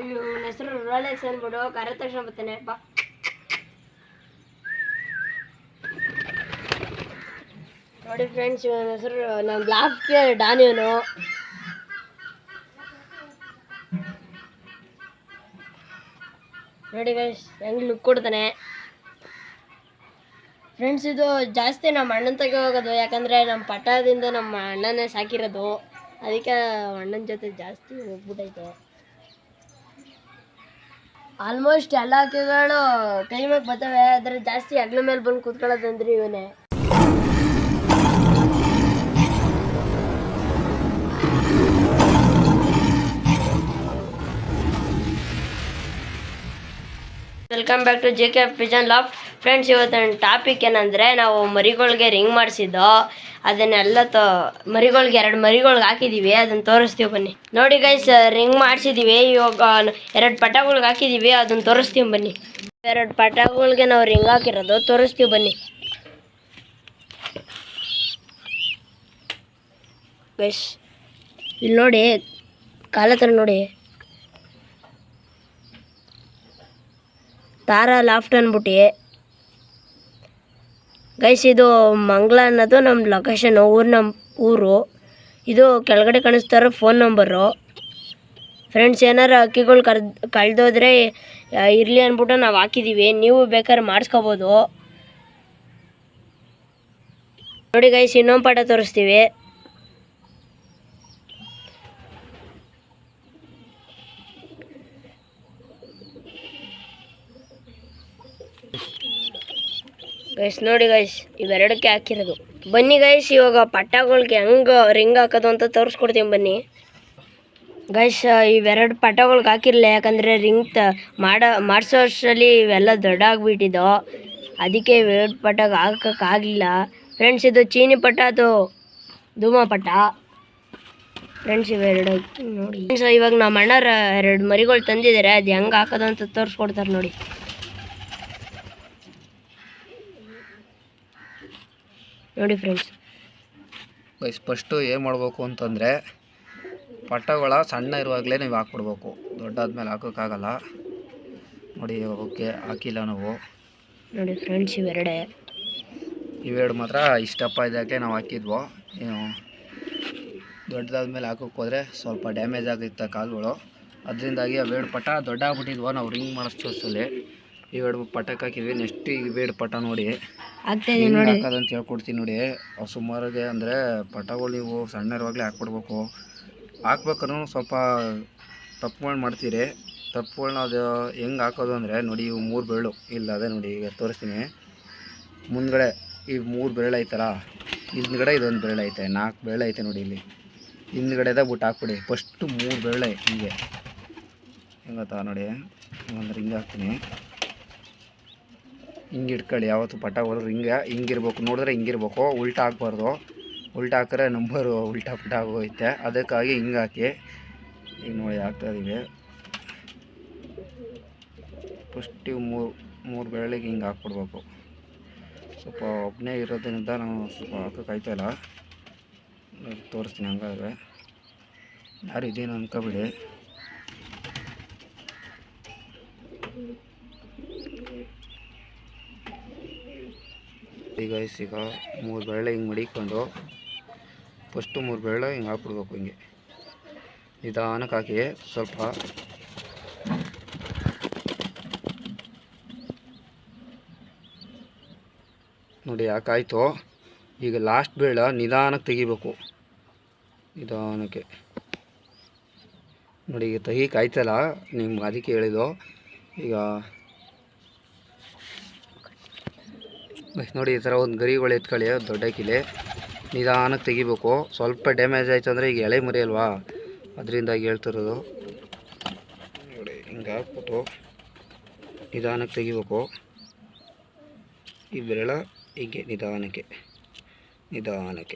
ಇವನ ಹೆಸರು ರೋಲೆಕ್ಸ್ ಅಂದ್ಬಿಡು ಕರೆ ತಕ್ಷಣ ಬರ್ತಾನೆ ಬಾ. ನೋಡಿ ಫ್ರೆಂಡ್ಸ್, ಇವನ ಹೆಸರು ನಮ್ಮ ಬ್ಲಾಕ್ ಡಾನ್. ಇವನು ನೋಡಿ ಗೈಸ್ ಹೆಂಗ್ ಲುಕ್ ಕೊಡ್ತಾನೆ. ಫ್ರೆಂಡ್ಸ್, ಇದು ಜಾಸ್ತಿ ನಮ್ಮ ಅಣ್ಣನ ತೆಗೆ ಹೋಗೋದು, ಯಾಕಂದರೆ ನಮ್ಮ ಪಟ್ಟದಿಂದ ನಮ್ಮ ಅಣ್ಣನೇ ಸಾಕಿರೋದು, ಅದಕ್ಕೆ ಅಣ್ಣನ ಜೊತೆ ಜಾಸ್ತಿ ಹೋಗ್ಬಿಟ್ಟೈತೆ. ಆಲ್ಮೋಸ್ಟ್ ಎಲ್ಲ ಹಕ್ಕಿಗಳು ಕೈ ಮೇಲೆ ಬರ್ತವೆ, ಆದರೆ ಜಾಸ್ತಿ ಹೆಗ್ಲ ಮೇಲೆ ಬಂದು ಕೂತ್ಕೊಳ್ಳೋದಂದ್ರೆ ಇವನೇ. Welcome back to JK pigeon loft. Friends, ಇವತ್ತಿನ ಟಾಪಿಕ್ ಏನಂದರೆ, ನಾವು ಮರಿಗಳಿಗೆ ರಿಂಗ್ ಮಾಡಿಸಿದ್ದು ಅದನ್ನೆಲ್ಲ ಮರಿಗಳಿಗೆ 2 ಮರಿಗಳಿಗೆ ಹಾಕಿದ್ದೀವಿ, ಅದನ್ನು ತೋರಿಸ್ತೀವಿ ಬನ್ನಿ. ನೋಡಿ ಗೈಸ್, ರಿಂಗ್ ಮಾಡಿಸಿದ್ದೀವಿ. ಇವಾಗ 2 ಪಟಗಳಿಗೆ ಹಾಕಿದ್ದೀವಿ, ಅದನ್ನು ತೋರಿಸ್ತೀವಿ ಬನ್ನಿ. 2 ಪಟಗಳಿಗೆ ನಾವು ರಿಂಗ್ ಹಾಕಿರೋದು ತೋರಿಸ್ತೀವಿ ಬನ್ನಿ ಗೈಸ್. ಇಲ್ಲಿ ನೋಡಿ, ಕಾಲ ಹತ್ರ ನೋಡಿ, ತಾರಾ ಲಾಫ್ಟ್ ಅಂದ್ಬಿಟ್ಟು ಗೈಸ್. ಇದು ಮಂಗ್ಲ ಅನ್ನೋದು ನಮ್ಮ ಲೊಕೇಶನ್, ಊರು. ಇದು ಕೆಳಗಡೆ ಕಾಣಿಸ್ತಾರೋ ಫೋನ್ ನಂಬರು. ಫ್ರೆಂಡ್ಸ್, ಏನಾರು ಹಕ್ಕಿಗಳು ಕಳೆದೋದ್ರೆ ಇರಲಿ ಅಂದ್ಬಿಟ್ಟು ನಾವು ಹಾಕಿದ್ದೀವಿ, ನೀವು ಬೇಕಾದ್ರೆ ಮಾಡಿಸ್ಕೋಬೋದು. ನೋಡಿ ಗೈಸ್, ಇನ್ನೊಂದು ಪಟ ತೋರಿಸ್ತೀವಿ. ಗೈಸ್ ನೋಡಿ ಗೈಸ್, ಇವೆರಡಕ್ಕೆ ಹಾಕಿರೋದು. ಬನ್ನಿ ಗೈಸ್, ಇವಾಗ ಪಟ್ಟಗಳಿಗೆ ಹೆಂಗೆ ರಿಂಗ್ ಹಾಕೋದು ಅಂತ ತೋರಿಸ್ಕೊಡ್ತೀನಿ ಬನ್ನಿ ಗೈಸ್. ಇವೆರಡು ಪಟ್ಟಗಳಿಗೆ ಹಾಕಿರಲಿಲ್ಲ, ಯಾಕಂದರೆ ರಿಂಗ್ ಮಾಡಿಸೋ ವರ್ಷದಲ್ಲಿ ಇವೆಲ್ಲ ದೊಡ್ಡ ಆಗಿಬಿಟ್ಟಿದ್ದು, ಅದಕ್ಕೆ ಇವೆರಡು ಪಟ್ಟಗೆ ಹಾಕೋಕ್ಕಾಗಲಿಲ್ಲ. ಫ್ರೆಂಡ್ಸ್, ಇದು ಚೀನಿ ಪಟ್ಟ, ಅದು ಧೂಮ ಪಟ್ಟ. ಫ್ರೆಂಡ್ಸ್, ಇವೆರಡು ನೋಡಿ. ಫ್ರೆಂಡ್ಸ್, ಇವಾಗ ನಮ್ಮ ಅಣ್ಣರ 2 ಮರಿಗಳು ತಂದಿದ್ದಾರೆ, ಅದು ಹೆಂಗೆ ಹಾಕೋದು ಅಂತ ತೋರಿಸ್ಕೊಡ್ತಾರೆ ನೋಡಿ. ನೋಡಿ ಫ್ರೆಂಡ್ಸ್ ಗೈಸ್, ಫಸ್ಟು ಏನು ಮಾಡಬೇಕು ಅಂತಂದರೆ, ಪಟ್ಟಗಳ ಸಣ್ಣ ಇರುವಾಗಲೇ ನೀವು ಹಾಕ್ಬಿಡ್ಬೇಕು, ದೊಡ್ಡಾದ್ಮೇಲೆ ಹಾಕೋಕ್ಕಾಗಲ್ಲ. ನೋಡಿ, ಓಕೆ ಹಾಕಿಲ್ಲ ನಾವು. ನೋಡಿ ಫ್ರೆಂಡ್ಸ್, ಇವೆರಡು ಮಾತ್ರ ಇಷ್ಟಪ್ಪ ಇದಕ್ಕೆ ನಾವು ಹಾಕಿದ್ವು. ಏನು ದೊಡ್ಡದಾದ್ಮೇಲೆ ಹಾಕೋಕ್ಕೆ ಹೋದರೆ ಸ್ವಲ್ಪ ಡ್ಯಾಮೇಜ್ ಆಗುತ್ತೆ ಕಾಲುಗಳು, ಅದರಿಂದಾಗಿ ಅವೆರಡು ಪಟ್ಟ ದೊಡ್ಡ ಆಗ್ಬಿಟ್ಟಿದ್ವು. ನಾವು ರಿಂಗ್ ಮಾಡಿಸೋಷ್ಟರಲ್ಲಿ ಇವೆರಡು ಪಟ್ಟಕ್ಕೆ ಹಾಕಿದ್ವಿ. ನೆಕ್ಸ್ಟ್ ಇವೆರಡು ಪಟ್ಟ ನೋಡಿ ಹಾಕೋದಂತ ಹೇಳ್ಕೊಡ್ತೀನಿ ನೋಡಿ. ಸುಮಾರಿಗೆ ಅಂದರೆ ಪಟ್ಟಗಳು ನೀವು ಸಣ್ಣ ಇರುವಾಗಲೇ ಹಾಕ್ಬಿಡ್ಬೇಕು. ಹಾಕ್ಬೇಕಾದ್ರೂ ಸ್ವಲ್ಪ ತಪ್ಪುಗಳು ಮಾಡ್ತೀರಿ. ತಪ್ಪುಗಳನ್ನ ಅದು ಹೆಂಗೆ ಹಾಕೋದು ಅಂದರೆ ನೋಡಿ, ಇವು 3 ಬೆರಳು ಇಲ್ಲ, ಅದೇ ನೋಡಿ ಈಗ ತೋರಿಸ್ತೀನಿ. ಮುಂದ್ಗಡೆ ಈ 3 ಬೆರಳು ಐತಲ್ಲ, ಹಿಂದ್ಗಡೆ ಇದೊಂದು ಬೆರಳು ಐತೆ, 4 ಬೆರಳು ಐತೆ ನೋಡಿ. ಇಲ್ಲಿ ಹಿಂದ್ಗಡೆದ ಬಿಟ್ಟು ಹಾಕ್ಬಿಡಿ. ಫಸ್ಟು 3 ಬೆರಳೆ ಹಿಂಗೆ ಹೆಂಗತ್ತಾ ನೋಡಿ, ಒಂದು ರಿಂಗ್ ಹಾಕ್ತೀನಿ. ಹಿಂಗೆ ಇಟ್ಕೊಳ್ಳಿ. ಯಾವತ್ತು ಪಟ್ಟ ಹೋದ್ರೆ ಹಿಂಗಿರ್ಬೇಕು, ನೋಡಿದ್ರೆ ಹಿಂಗಿರ್ಬೇಕು, ಉಲ್ಟಾ ಹಾಕ್ಬಾರ್ದು. ಉಲ್ಟಾ ಹಾಕಿದ್ರೆ ನಂಬರು ಉಲ್ಟಾ ಪಟ್ಟ ಆಗೋಯ್ತೆ, ಅದಕ್ಕಾಗಿ ಹಿಂಗೆ ಹಾಕಿ. ಈಗ ನೋಡಿ ಹಾಕ್ತಾಯಿದ್ದೀವಿ. ಫಸ್ಟ್ ಇವು 3 ಬೆರಳಿಗೆ ಹಿಂಗೆ ಹಾಕ್ಬಿಡ್ಬೇಕು. ಸ್ವಲ್ಪ ಒಬ್ಬನೇ ಇರೋದ್ರಿಂದ ನಾವು ಸ್ವಲ್ಪ ಹಾಕೋಕ್ಕಾಯ್ತಾಯಿಲ್ಲ, ತೋರಿಸ್ತೀನಿ. ಹಂಗಾದ್ರೆ ಯಾರು ಇದೇನು ಅನ್ಕೋಬಿಡಿ. ಈಗ 3 ಬೆರಳೆ ಹಿಂಗೆ ಮಡಿಕೊಂಡು ಫಸ್ಟು 3 ಬೆರಳೆ ಹಿಂಗೆ ಹಾಕ್ಬಿಡ್ಬೇಕು. ಹಿಂಗೆ ನಿಧಾನಕ್ಕೆ ಹಾಕಿ ಸ್ವಲ್ಪ. ನೋಡಿ ಯಾಕಾಯಿತು. ಈಗ ಲಾಸ್ಟ್ ಬೆರಳ ನಿಧಾನಕ್ಕೆ ತೆಗಿಬೇಕು, ನಿಧಾನಕ್ಕೆ. ನೋಡಿ ಈಗ ತೆಗಿಯಕ್ಕೆ ಆಯ್ತಲ್ಲ ನಿಮ್ಗೆ, ಅದಕ್ಕೆ ಹೇಳಿದ್ದು. ಈಗ ನೋಡಿ, ಈ ಥರ ಒಂದು ಗರಿಗಳು ಎತ್ಕೊಳ್ಳಿ, ದೊಡ್ಡ ಕಿಲೆ ನಿಧಾನಕ್ಕೆ ತೆಗಿಬೇಕು. ಸ್ವಲ್ಪ ಡ್ಯಾಮೇಜ್ ಆಯಿತು ಅಂದರೆ, ಈಗ ಎಳೆ ಮರಿ ಅಲ್ವಾ, ಅದರಿಂದಾಗಿ ಹೇಳ್ತಿರೋದು. ನೋಡಿ ಹಿಂಗೆ ಹಾಕ್ಬಿಟ್ಟು ನಿಧಾನಕ್ಕೆ ತೆಗಿಬೇಕು. ಈ ಬೆರಳ ಹೀಗೆ ನಿಧಾನಕ್ಕೆ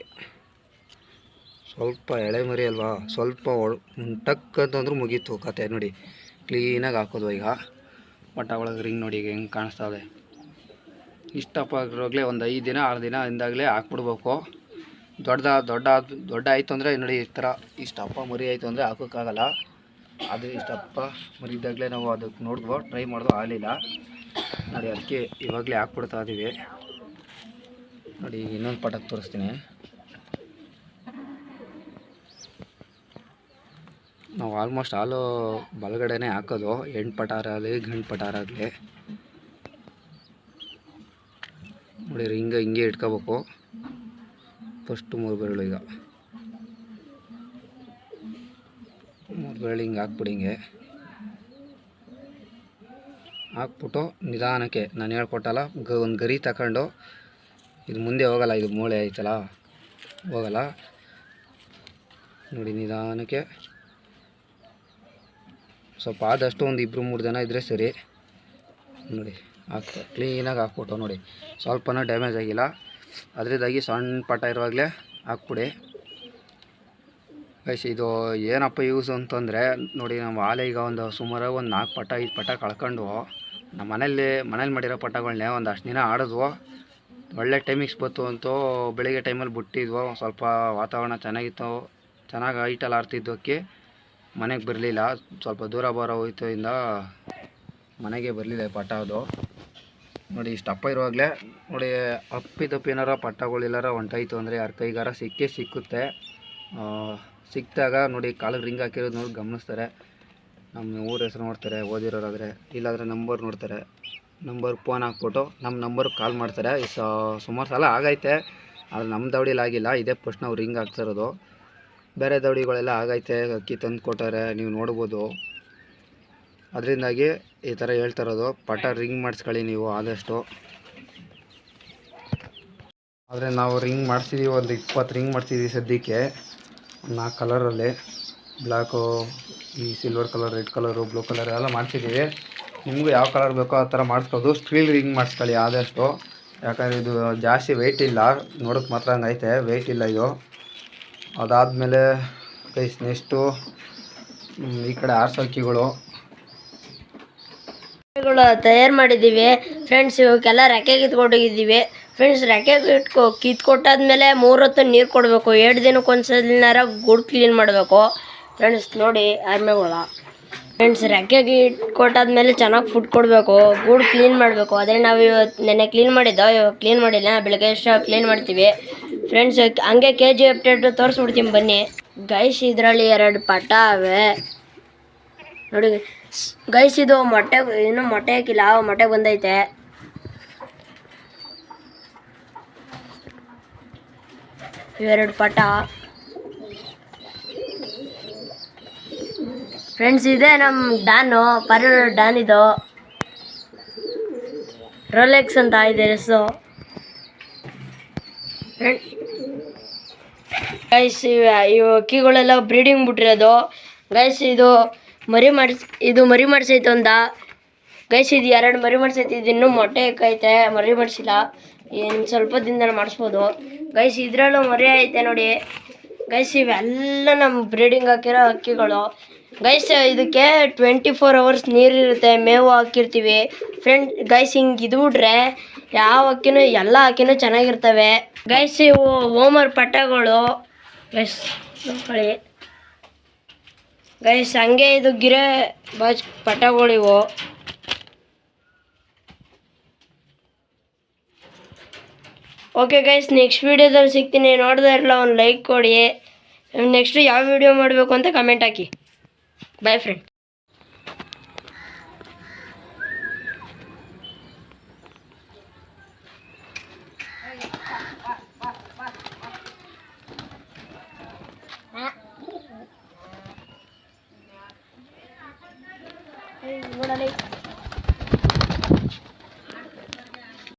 ಸ್ವಲ್ಪ ಎಳೆ ಮರಿ ಅಲ್ವಾ, ಸ್ವಲ್ಪ ಟಕ್ ಅಂತಂದ್ರೂ ಮುಗೀತು ಕತೆ. ನೋಡಿ ಕ್ಲೀನಾಗಿ ಹಾಕೋದು. ಈಗ ಪಟ್ಟ ಒಳಗೆ ರಿಂಗ್ ನೋಡಿ ಈಗ ಹೆಂಗೆ ಕಾಣಿಸ್ತದೆ. ಇಷ್ಟಪ್ಪ ಆಗಿರೋಗ್ಲೇ ಒಂದು 5 ದಿನ 6 ದಿನ ಇಂದಾಗಲೇ ಹಾಕ್ಬಿಡ್ಬೇಕು. ದೊಡ್ಡ ಆಯಿತು ಅಂದರೆ ನೋಡಿ, ಈ ಥರ ಇಷ್ಟಪ್ಪ ಮರಿ ಆಯಿತು ಅಂದರೆ ಹಾಕೋಕ್ಕಾಗಲ್ಲ. ಆದರೆ ಇಷ್ಟಪ್ಪ ಮರಿದಾಗಲೇ ನಾವು ಅದಕ್ಕೆ ನೋಡಿದ್ವೋ ಟ್ರೈ ಮಾಡಿದ್ವು ಆಗಲಿಲ್ಲ ನೋಡಿ. ಅದಕ್ಕೆ ಇವಾಗಲೇ ಹಾಕ್ಬಿಡ್ತಾ ಇದ್ದೀವಿ ನೋಡಿ. ಇನ್ನೊಂದು ಪಟಾಕ್ ತೋರಿಸ್ತೀನಿ. ನಾವು ಆಲ್ಮೋಸ್ಟ್ ಹಾಲು ಬಲಗಡೆನೇ ಹಾಕೋದು, ಹೆಣ್ಣು ಪಟಾರ ಆಗಲಿ ಗಂಡು ಪಟಾರ ಆಗಲಿ ನೋಡಿ. ಹಿಂಗೆ ಇಟ್ಕೋಬೇಕು. ಫಸ್ಟು 3 ಬೆರಳು, ಈಗ 3 ಬೆರಳು ಹಿಂಗೆ ಹಾಕ್ಬಿಡಿ. ಹಿಂಗೆ ಹಾಕ್ಬಿಟ್ಟು ನಿಧಾನಕ್ಕೆ ನಾನು ಹೇಳ್ಕೊಟ್ಟಲ್ಲ, ಒಂದು ಗರಿ ತಗೊಂಡು ಇದು ಮುಂದೆ ಹೋಗಲ್ಲ, ಇದು ಮೂಳೆ ಐತಲ್ಲ ಹೋಗಲ್ಲ ನೋಡಿ. ನಿಧಾನಕ್ಕೆ ಸ್ವಲ್ಪ ಆದಷ್ಟು ಒಂದು 2-3 ಜನ ಇದ್ದರೆ ಸರಿ ನೋಡಿ. ಕ್ಲೀನಾಗಿ ಹಾಕ್ಬಿಟ್ಟು ನೋಡಿ, ಸ್ವಲ್ಪನೂ ಡ್ಯಾಮೇಜ್ ಆಗಿಲ್ಲ. ಅದರಿಂದಾಗಿ ಸಣ್ಣ ಪಟ ಇರುವಾಗಲೇ ಹಾಕ್ಬಿಡಿ ಗೈಸ್. ಇದು ಏನಪ್ಪ ಯೂಸ್ ಅಂತಂದರೆ ನೋಡಿ, ನಾವು ಹಾಲೆ ಈಗ ಒಂದು ಸುಮಾರು ಒಂದು 4 ಪಟ 5 ಪಟ ಕಳ್ಕೊಂಡು ನಮ್ಮ ಮನೇಲಿ ಮಾಡಿರೋ ಪಟಗಳನ್ನೇ ಒಂದು ಅಷ್ಟು ದಿನ ಆಡಿದ್ವು. ಒಳ್ಳೆ ಟೈಮಿಂಗ್ಸ್ ಬಂತು ಅಂತೂ. ಬೆಳಿಗ್ಗೆ ಟೈಮಲ್ಲಿ ಬಿಟ್ಟಿದ್ವು, ಸ್ವಲ್ಪ ವಾತಾವರಣ ಚೆನ್ನಾಗಿತ್ತು, ಚೆನ್ನಾಗಿ ಹೈಟಲ್ಲಿ ಆಡ್ತಿದ್ದೋಕ್ಕೆ ಮನೆಗೆ ಬರಲಿಲ್ಲ. ಸ್ವಲ್ಪ ದೂರ ಹೋಯ್ತು ಇಂದ ಮನೆಗೆ ಬರಲಿಲ್ಲ ಪಟ ಅದು ನೋಡಿ. ಇಷ್ಟಪ್ಪ ಇರುವಾಗಲೇ ನೋಡಿ, ಅಪ್ಪಿತಪ್ಪಿ ಏನಾರ ಪಟ್ಟಗಳಿಲ್ಲಾರ ಹೊಂಟಾಯಿತು ಅಂದರೆ ಯಾರ ಕೈಗಾರ ಸಿಕ್ಕುತ್ತೆ. ಸಿಕ್ಕಿದಾಗ ನೋಡಿ, ಕಾಲಿಗೆ ರಿಂಗ್ ಹಾಕಿರೋದು ನೋಡಿ ಗಮನಿಸ್ತಾರೆ. ನಮ್ಮ ಊರ ಹೆಸರು ನೋಡ್ತಾರೆ ಓದಿರೋರಾದರೆ, ಇಲ್ಲಾಂದರೆ ನಂಬರ್ ನೋಡ್ತಾರೆ. ನಂಬರ್ಗೆ ಫೋನ್ ಹಾಕ್ಬಿಟ್ಟು ನಮ್ಮ ನಂಬರ್ಗೆ ಕಾಲ್ ಮಾಡ್ತಾರೆ. ಸುಮಾರು ಸಲ ಆಗೈತೆ, ಆದರೆ ನಮ್ಮ ದವಡಿಲಿ ಆಗಿಲ್ಲ. ಇದೇ ಫಸ್ಟ್ ನಾವು ರಿಂಗ್ ಹಾಕ್ತಿರೋದು. ಬೇರೆ ದವಡಿಗಳೆಲ್ಲ ಆಗೈತೆ, ಅಕ್ಕಿ ತಂದು ಕೊಟ್ಟಾರೆ, ನೀವು ನೋಡ್ಬೋದು. ಅದರಿಂದಾಗಿ ಈ ಥರ ಹೇಳ್ತಾ ಇರೋದು, ಪಟ ರಿಂಗ್ ಮಾಡಿಸ್ಕೊಳ್ಳಿ ನೀವು ಆದಷ್ಟು. ಆದರೆ ನಾವು ರಿಂಗ್ ಮಾಡಿಸಿದ್ದೀವಿ, ಒಂದು 20 ರಿಂಗ್ ಮಾಡಿಸಿದ್ದೀವಿ ಸದ್ಯಕ್ಕೆ. 4 ಕಲರಲ್ಲಿ, ಬ್ಲ್ಯಾಕು, ಈ silver colour, red colour, blue colour ಎಲ್ಲ ಮಾಡಿಸಿದ್ದೀವಿ. ನಿಮಗೂ ಯಾವ ಕಲರ್ ಬೇಕೋ ಆ ಥರ ಮಾಡಿಸ್ಕೋದು. ಸ್ಟೀಲ್ ರಿಂಗ್ ಮಾಡಿಸ್ಕೊಳ್ಳಿ ಆದಷ್ಟು, ಯಾಕಂದರೆ ಇದು ಜಾಸ್ತಿ ವೆಯ್ಟ್ ಇಲ್ಲ. ನೋಡೋಕ್ಕೆ ಮಾತ್ರ ಹಂಗೈತೆ, ವೆಯ್ಟ್ ಇಲ್ಲ ಇದು. ಅದಾದಮೇಲೆ ಗೈಸ್ ನೆಕ್ಸ್ಟು ಈ ಕಡೆ ಆರ್ಸೋಕ್ಕಿಗಳು ತಯಾರು ಮಾಡಿದ್ದೀವಿ ಫ್ರೆಂಡ್ಸ್. ಇವಕ್ಕೆಲ್ಲ ರೆಕ್ಕೆ ಕಿತ್ಕೊಟ್ಟಿದ್ದೀವಿ ಫ್ರೆಂಡ್ಸ್. ರೆಕ್ಕೆ ಕಿತ್ಕೊಟ್ಟಾದ್ಮೇಲೆ 3 ಹೊತ್ತು ನೀರು ಕೊಡಬೇಕು. 2 ದಿನಕ್ಕೆ ಒಂದ್ಸಲಿನಾರ ಗೂಡು ಕ್ಲೀನ್ ಮಾಡಬೇಕು ಫ್ರೆಂಡ್ಸ್. ನೋಡಿ ಆರ್ಮೆಗಳು ಫ್ರೆಂಡ್ಸ್, ರೆಕ್ಕೆಗೆ ಇಟ್ಕೊಟ್ಟಾದ್ಮೇಲೆ ಚೆನ್ನಾಗಿ ಫುಡ್ ಕೊಡಬೇಕು, ಗೂಡು ಕ್ಲೀನ್ ಮಾಡಬೇಕು. ಆದರೆ ನಾವು ಇವತ್ತು ನೆನ್ನೆ ಕ್ಲೀನ್ ಮಾಡಿದ್ದೋ, ಇವಾಗ ಕ್ಲೀನ್ ಮಾಡಿಲ್ಲ. ಬೆಳಗ್ಗೆ ಎಷ್ಟು ಕ್ಲೀನ್ ಮಾಡ್ತೀವಿ ಫ್ರೆಂಡ್ಸ್. ಹಂಗೆ KG ಅಪ್ಡೇಟ್ ತೋರಿಸ್ಬಿಡ್ತೀನಿ ಬನ್ನಿ ಗೈಸ್. ಇದರಲ್ಲಿ 2 ಪಟ ಅವೆ ನೋಡಿ ಗೈಸ್. ಇದು ಮೊಟ್ಟೆ, ಇನ್ನೂ ಮೊಟ್ಟೆ ಹಾಕಿಲ್ಲ, ಮೊಟ್ಟೆ ಬಂದೈತೆ. ಇವೆರಡು ಪಟ ಫ್ರೆಂಡ್ಸ್. ಇದೆ ನಮ್ಮ ಡಾನು, ಡಾನ್. ಇದು ರೋಲೆಕ್ಸ್ ಅಂತ ಇದೆ ಹೆಸರು ಗೈಸ್. ಇವು ಅಕ್ಕಿಗಳೆಲ್ಲ ಬ್ರೀಡಿಂಗ್ ಬಿಟ್ಟಿರೋದು ಗೈಸ್. ಇದು ಮರಿ ಮಾಡಿಸೈತೆ ಒಂದ ಗೈಸ್. ಇದು 2 ಮರಿ ಮಾಡಿಸೈತೆ. ಇದು ಇನ್ನೂ ಮೊಟ್ಟೆ ಹಾಕೈತೆ, ಮರಿ ಮಾಡಿಸಿಲ್ಲ. ಇನ್ನು ಸ್ವಲ್ಪ ದಿನದಲ್ಲಿ ಮಾಡಿಸ್ಬೋದು ಗೈಸ್. ಇದರಲ್ಲೂ ಮರಿ ಐತೆ ನೋಡಿ ಗೈಸ್. ಇವೆಲ್ಲ ನಮ್ಮ ಬ್ರೀಡಿಂಗ್ ಹಾಕಿರೋ ಅಕ್ಕಿಗಳು ಗೈಸ್. ಇದಕ್ಕೆ 24 hours ನೀರಿರುತ್ತೆ, ಮೇವು ಹಾಕಿರ್ತೀವಿ ಫ್ರೆಂಡ್ ಗೈಸ್. ಹಿಂಗೆ ಇದು ಬಿಟ್ರೆ ಯಾವ ಅಕ್ಕಿನೂ, ಎಲ್ಲ ಅಕ್ಕಿನೂ ಚೆನ್ನಾಗಿರ್ತವೆ ಗೈಸ್. ಇವು ಓಮರ್ ಪಟ್ಟಗಳು ಗೈಸ್ ನೋಡ್ಕೊಳ್ಳಿ ಗೈಸ್. ಹಂಗೆ ಇದು ಗಿರೆ ಬಾಜ್ ಪಟ್ಟಗಳಿವು. ಓಕೆ ಗೈಸ್, ನೆಕ್ಸ್ಟ್ ವೀಡಿಯೋದಲ್ಲಿ ಸಿಗ್ತೀನಿ. ನೋಡಿದ್ರೆ ಇರಲ್ಲ ಒಂದು ಲೈಕ್ ಕೊಡಿ. ನೆಕ್ಸ್ಟು ಯಾವ ವಿಡಿಯೋ ಮಾಡಬೇಕು ಅಂತ ಕಮೆಂಟ್ ಹಾಕಿ. Boy friend. ನೋಡಲಿ